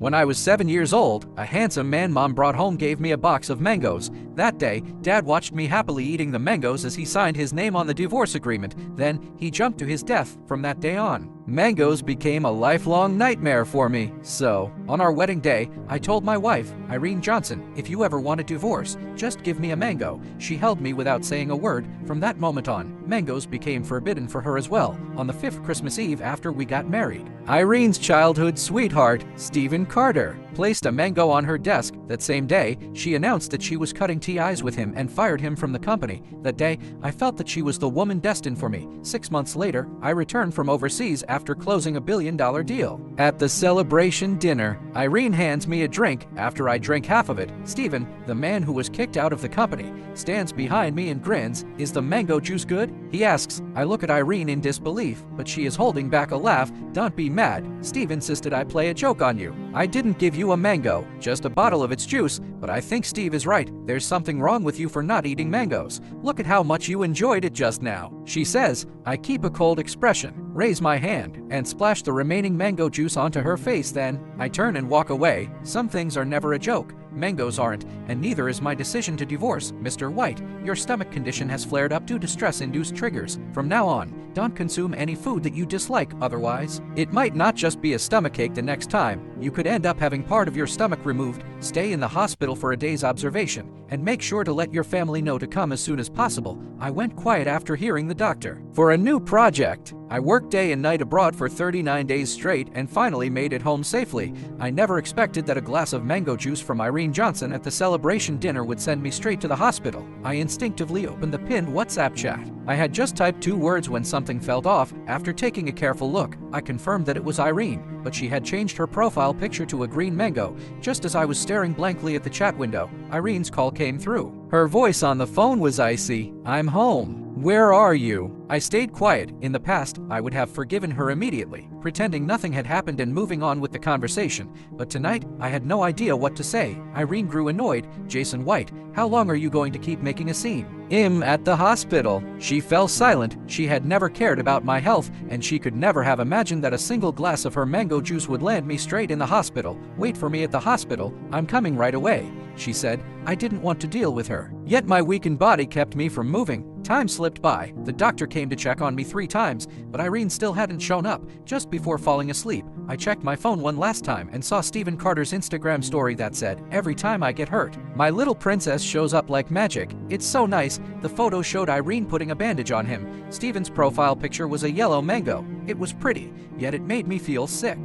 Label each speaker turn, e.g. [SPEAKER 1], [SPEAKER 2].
[SPEAKER 1] When I was 7 years old, a handsome man Mom brought home gave me a box of mangoes. That day, Dad watched me happily eating the mangoes as he signed his name on the divorce agreement. Then, he jumped to his death from that day on. Mangoes became a lifelong nightmare for me. So, on our wedding day, I told my wife, Irene Johnson, if you ever want a divorce, just give me a mango. She held me without saying a word. From that moment on, mangoes became forbidden for her as well, on the 5th Christmas Eve after we got married. Irene's childhood sweetheart, Stephen Carter, placed a mango on her desk. That same day, she announced that she was cutting ties with him and fired him from the company. That day, I felt that she was the woman destined for me. 6 months later, I returned from overseas after closing a billion-dollar deal. At the celebration dinner, Irene hands me a drink. After I drink half of it, Stephen, the man who was kicked out of the company, stands behind me and grins. Is the mango juice good? He asks. I look at Irene in disbelief, but she is holding back a laugh. Don't be mad. Steve insisted I play a joke on you. I didn't give you a mango, just a bottle of its juice, but I think Steve is right. There's something wrong with you for not eating mangoes. Look at how much you enjoyed it just now. She says. I keep a cold expression, raise my hand, and splash the remaining mango juice onto her face. Then, I turn and walk away. Some things are never a joke. Mangoes aren't, and neither is my decision to divorce. Mr. White, your stomach condition has flared up due to stress-induced triggers. From now on, don't consume any food that you dislike, otherwise, it might not just be a stomachache the next time. You could end up having part of your stomach removed. Stay in the hospital for a day's observation, and make sure to let your family know to come as soon as possible. I went quiet after hearing the doctor. For a new project, I worked day and night abroad for 39 days straight and finally made it home safely. I never expected that a glass of mango juice from Irene Johnson at the celebration dinner would send me straight to the hospital. I instinctively opened the pinned WhatsApp chat. I had just typed 2 words when something felt off. After taking a careful look, I confirmed that it was Irene, but she had changed her profile picture to a green mango. Just as I was staring blankly at the chat window, Irene's call came through. Her voice on the phone was icy. I'm home. Where are you? I stayed quiet. In the past, I would have forgiven her immediately, pretending nothing had happened and moving on with the conversation. But tonight, I had no idea what to say. Irene grew annoyed. Jason White, how long are you going to keep making a scene? At the hospital. She fell silent. She had never cared about my health, and she could never have imagined that a single glass of her mango juice would land me straight in the hospital. Wait for me at the hospital. I'm coming right away, she said. I didn't want to deal with her. Yet my weakened body kept me from moving. Time slipped by. The doctor came to check on me 3 times, but Irene still hadn't shown up. Just before falling asleep, I checked my phone one last time and saw Stephen Carter's Instagram story that said, every time I get hurt, my little princess shows up like magic. It's so nice. The photo showed Irene putting a bandage on him. Stephen's profile picture was a yellow mango. It was pretty, yet it made me feel sick.